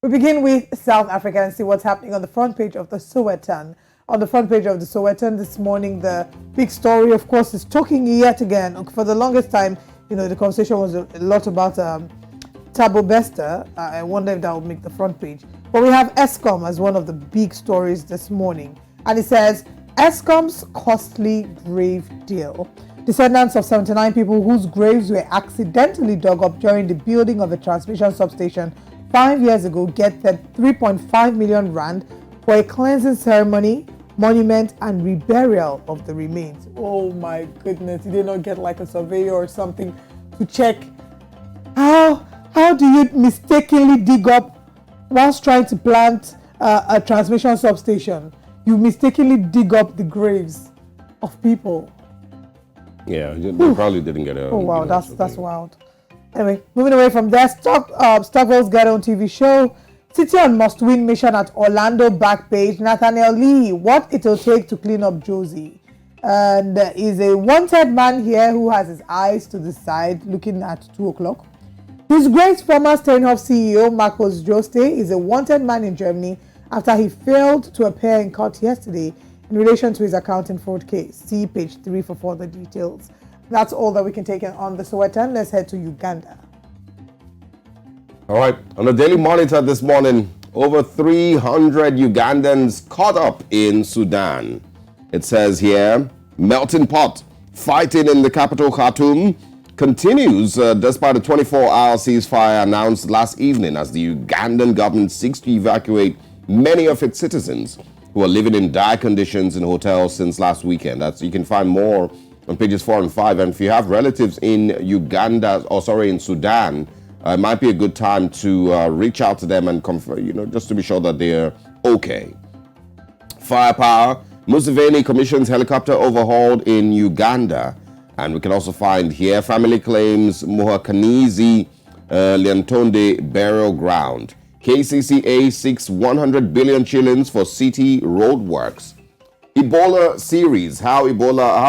We begin with South Africa and see what's happening on the front page of the Sowetan. On the front page of the Sowetan this morning, the big story, of course, is talking yet again. For the longest time, the conversation was a lot about Thabo Bester. I wonder if that will make the front page. But we have Eskom as one of the big stories this morning. And it says, Eskom's costly grave deal. Descendants of 79 people whose graves were accidentally dug up during the building of a transmission substation 5 years ago get 3.5 million rand for a cleansing ceremony, monument, and reburial of the remains. Oh my goodness, did they not get like a surveyor or something to check? How do you mistakenly dig up whilst trying to plant a transmission substation? You mistakenly dig up the graves of people. Yeah, they probably didn't get a... Oh wow, that's wild. Anyway, moving away from there, Stockwell's Get On TV show, City on must-win mission at Orlando back page, Nathaniel Lee, what it'll take to clean up Josie. And is a wanted man here who has his eyes to the side looking at 2 o'clock. His great former Steinhoff CEO, Marcos Joste, is a wanted man in Germany after he failed to appear in court yesterday in relation to his accounting fraud case. See page 3 for further details. That's all that we can take on the Sowetan. Let's head to Uganda. All right, on the Daily Monitor this morning, over 300 Ugandans caught up in Sudan. It says here, melting pot, fighting in the capital Khartoum continues despite a 24-hour ceasefire announced last evening as the Ugandan government seeks to evacuate many of its citizens who are living in dire conditions in hotels since last weekend. You can find more on pages 4 and 5. And if you have relatives in in Sudan, it might be a good time to reach out to them and confirm, just to be sure that they're okay. Firepower, Museveni commissions helicopter overhauled in Uganda. And we can also find here, family claims Muhakanizi Liantonde burial ground. KCCA seeks 100 billion shillings for city roadworks. Ebola series, how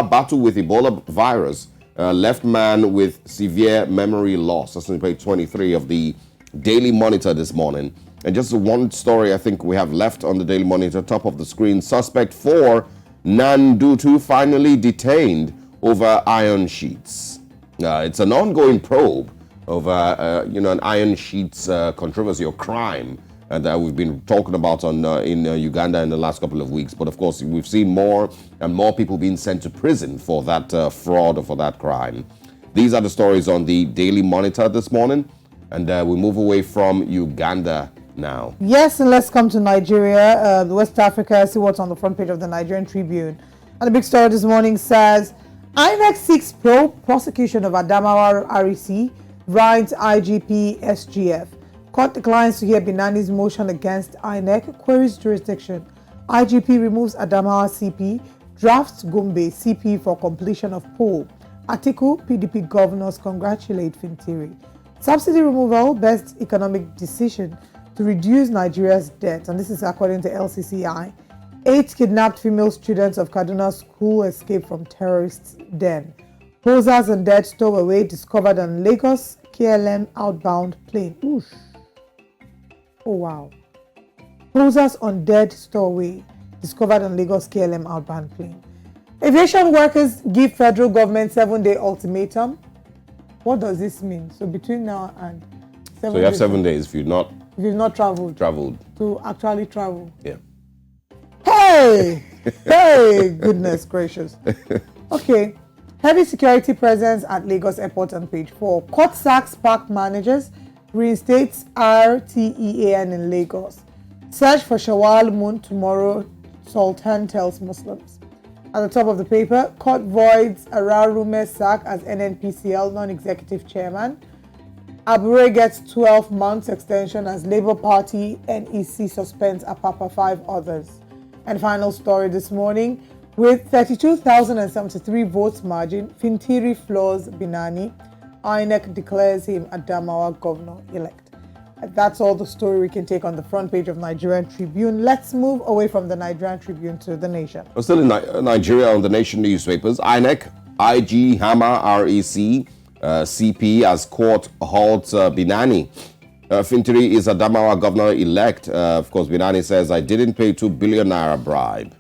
battle with Ebola virus left man with severe memory loss. That's on page 23 of the Daily Monitor this morning. And just one story I think we have left on the Daily Monitor, top of the screen. Suspect 4, Nandutu, finally detained over iron sheets. It's an ongoing probe over, an iron sheets controversy or crime that we've been talking about in Uganda in the last couple of weeks. But of course, we've seen more and more people being sent to prison for that fraud or for that crime. These are the stories on the Daily Monitor this morning. And we move away from Uganda now. Yes, and let's come to Nigeria, West Africa, see what's on the front page of the Nigerian Tribune. And the big story this morning says, INEC seeks prosecution of Adamawa REC, writes IGP SGF. Court declines to hear Binani's motion against INEC, queries jurisdiction. IGP removes Adamawa CP, drafts Gombe CP for completion of poll. Atiku, PDP governors congratulate Fintiri. Subsidy removal, best economic decision to reduce Nigeria's debt. And this is according to LCCI. 8 kidnapped female students of Kaduna school escaped from terrorists' den. Posers and dead stowaway discovered on Lagos KLM outbound plane. Oosh. Oh wow. Posers on dead stowaway discovered on Lagos KLM outbound plane. Aviation workers give federal government 7-day ultimatum. What does this mean? So between now and 7 days. So you have 7 days if you've not traveled. To actually travel. Yeah. Hey! Hey! Goodness gracious. Okay. Heavy security presence at Lagos Airport on page 4. Court sacks park managers, reinstates RTEAN in Lagos. Search for Shawwal moon tomorrow, Sultan tells Muslims. At the top of the paper, court voids Ararume's sack as NNPCL non-executive chairman. Abure gets 12 months extension as Labour Party NEC suspends Apapa 5 others. And final story this morning, with 32,073 votes margin, Fintiri floors Binani. INEC declares him Adamawa governor-elect. That's all the story we can take on the front page of Nigerian Tribune. Let's move away from the Nigerian Tribune to The Nation. We're still in Nigeria on The Nation newspapers. INEC, IG, Hammer, REC, CP as court halts Binani. Fintiri is Adamawa governor-elect. Of course, Binani says, I didn't pay 2 billion naira bribe.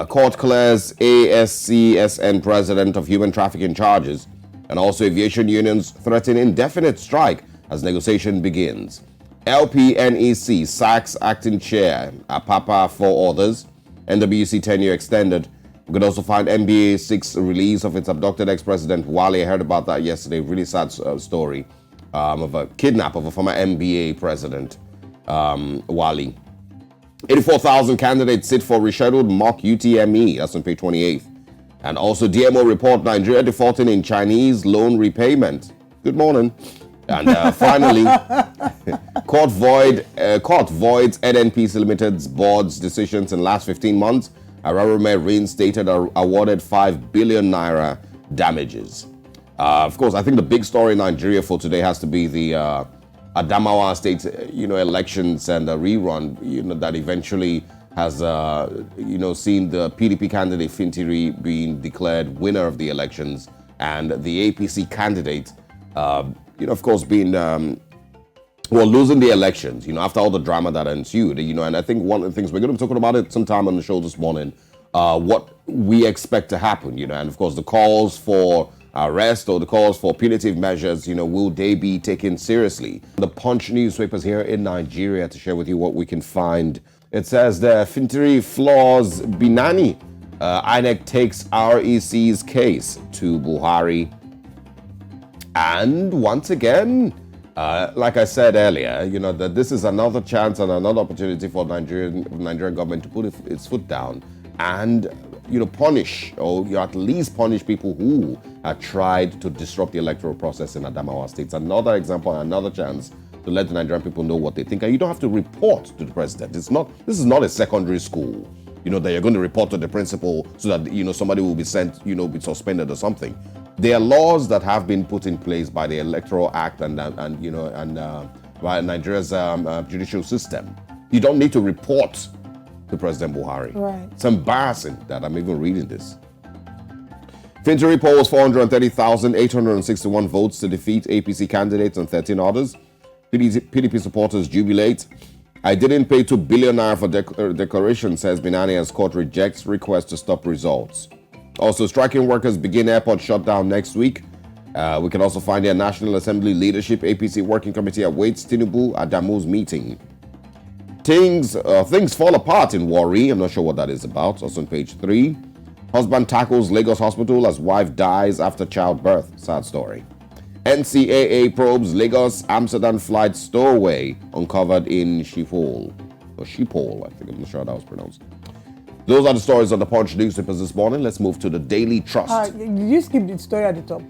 Court clears ASCSN president of human trafficking charges, and also aviation unions threaten indefinite strike as negotiation begins. LPNEC sacks acting chair, Apapa for others. NWC tenure extended. We could also find NBA 6 release of its abducted ex-president Wale. I heard about that yesterday. Really sad story of a kidnap of a former NBA president, Wale. 84,000 candidates sit for rescheduled mock UTME. That's on page 28. And also DMO report, Nigeria defaulting in Chinese loan repayment. Good morning. And finally, court voids NNPC Limited's board's decisions in last 15 months. Ararume reinstated awarded 5 billion naira damages. Of course, I think the big story in Nigeria for today has to be the Adamawa state, elections and the rerun, that eventually has, seen the PDP candidate Fintiri being declared winner of the elections, and the APC candidate, of course, being, losing the elections, after all the drama that ensued, and I think one of the things we're going to be talking about it sometime on the show this morning, what we expect to happen, and of course the calls for arrest or the calls for punitive measures, will they be taken seriously? The Punch newspapers here in Nigeria to share with you what we can find. It says the Fintiri floors Binani. INEC takes REC's case to Buhari. And once again, like I said earlier, that this is another chance and another opportunity for Nigerian government to put its foot down and punish, or at least punish people who have tried to disrupt the electoral process in Adamawa State. It's another example, another chance to let the Nigerian people know what they think. And you don't have to report to the president. This is not a secondary school, that you're going to report to the principal so that, somebody will be sent, be suspended or something. There are laws that have been put in place by the Electoral Act and by Nigeria's judicial system. You don't need to report to President Buhari. Right. It's embarrassing that I'm even reading this. Fintiri polls 430,861 votes to defeat APC candidates and 13 others. PDP supporters jubilate. I didn't pay 2 billion naira for declaration, says Binani, as court rejects request to stop results. Also, striking workers begin airport shutdown next week. We can also find their National Assembly leadership APC working committee awaits Tinubu Adamu's meeting. Things fall apart in Warri. I'm not sure what that is about. Also on page 3. Husband tackles Lagos hospital as wife dies after childbirth. Sad story. NCAA probes Lagos Amsterdam flight stowaway uncovered in Schiphol. Or Schiphol, I think. I'm not sure how that was pronounced. Those are the stories on the Punch newspapers this morning. Let's move to the Daily Trust. Did you skip the story at the top?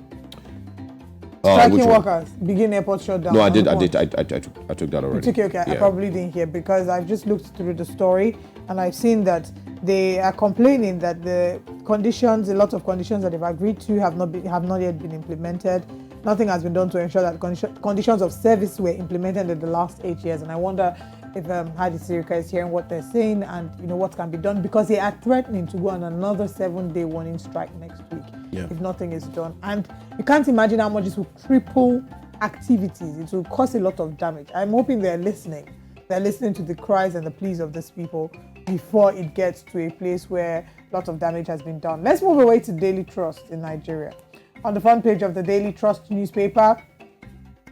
Striking workers begin airport shutdown. No, I did. I took that already. You took it, okay. Yeah. I probably didn't hear because I've just looked through the story and I've seen that they are complaining that the conditions, a lot of conditions that they've agreed to have not yet been implemented. Nothing has been done to ensure that conditions of service were implemented in the last 8 years. And I wonder if Hadi Sirika is hearing what they're saying and what can be done, because they are threatening to go on another 7-day warning strike next week if nothing is done. And you can't imagine how much this will cripple activities. It will cause a lot of damage. I'm hoping they're listening. They're listening to the cries and the pleas of these people before it gets to a place where a lot of damage has been done. Let's move away to Daily Trust in Nigeria. On the front page of the Daily Trust newspaper,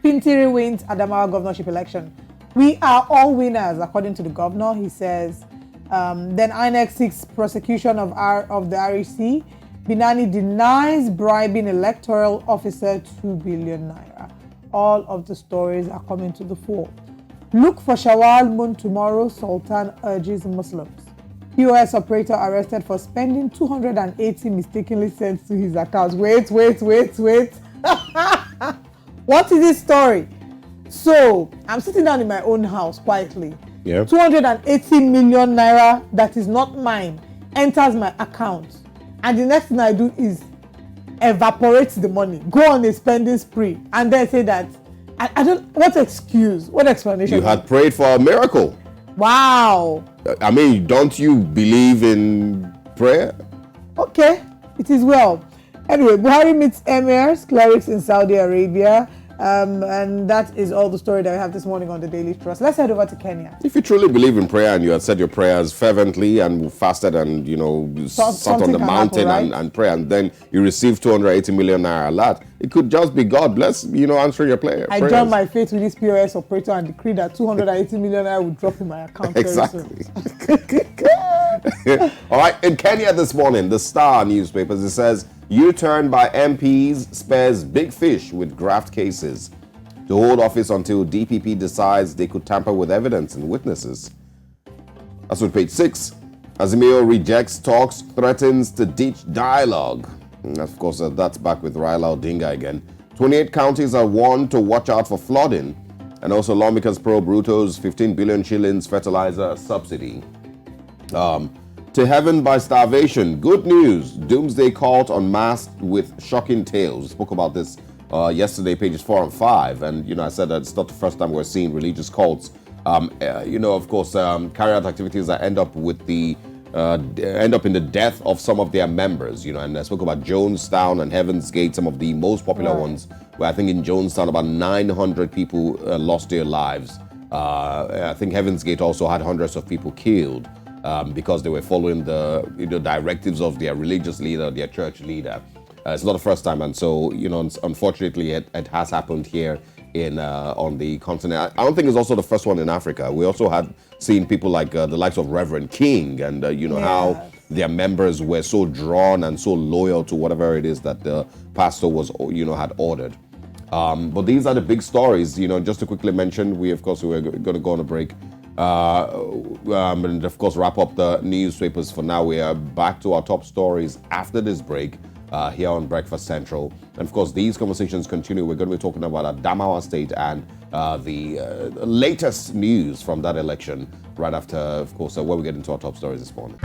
Fintiri wins Adamawa governorship election. We are all winners, according to the governor. He says, then INEC seeks prosecution of the REC. Binani denies bribing electoral officer 2 billion naira. All of the stories are coming to the fore. Look for Shawwal moon tomorrow, Sultan urges Muslims. POS operator arrested for spending 280 mistakenly sent to his account. Wait. What is this story? So, I'm sitting down in my own house quietly. Yeah. 280 million naira that is not mine enters my account. And the next thing I do is evaporate the money, go on a spending spree, and then say that, I don't, what excuse, what explanation? You had prayed for a miracle. Wow. I mean, don't you believe in prayer? Okay, it is well. Anyway, Buhari meets emirs, clerics in Saudi Arabia. And that is all the story that we have this morning on the Daily Trust. Let's head over to Kenya. If you truly believe in prayer and you had said your prayers fervently and fasted and, sat on the mountain happen, right? and pray, and then you receive 280 million naira alert, it could just be God bless, answering your prayers. I joined my faith with this POS operator and decreed that 280 million naira would drop in my account. Exactly. All right, in Kenya this morning, the Star newspapers, it says, U-turn by MPs spares big fish with graft cases. To hold office until DPP decides they could tamper with evidence and witnesses. That's on page 6. Azimio rejects talks, threatens to ditch dialogue. And of course, that's back with Raila Odinga again. 28 counties are warned to watch out for flooding. And also lawmakers probe Ruto's 15 billion shillings fertilizer subsidy. To heaven by starvation. Good news. Doomsday cult unmasked with shocking tales. We spoke about this yesterday, pages 4 and 5. And, I said that it's not the first time we're seeing religious cults, of course, carry out activities that end up in the death of some of their members, and I spoke about Jonestown and Heaven's Gate, some of the most popular ones, where I think in Jonestown about 900 people lost their lives. I think Heaven's Gate also had hundreds of people killed because they were following the directives of their religious leader, their church leader. It's not the first time, and so unfortunately, it has happened here on the continent. I don't think it's also the first one in Africa. We also had seen people like the likes of Reverend King, and how their members were so drawn and so loyal to whatever it is that the pastor was had ordered. But these are the big stories. Just to quickly mention, we're going to go on a break. And of course wrap up the newspapers for now. We are back to our top stories after this break here on Breakfast Central. And of course these conversations continue. We're going to be talking about Adamawa State and the latest news from that election right after, of course, when we get into our top stories this morning.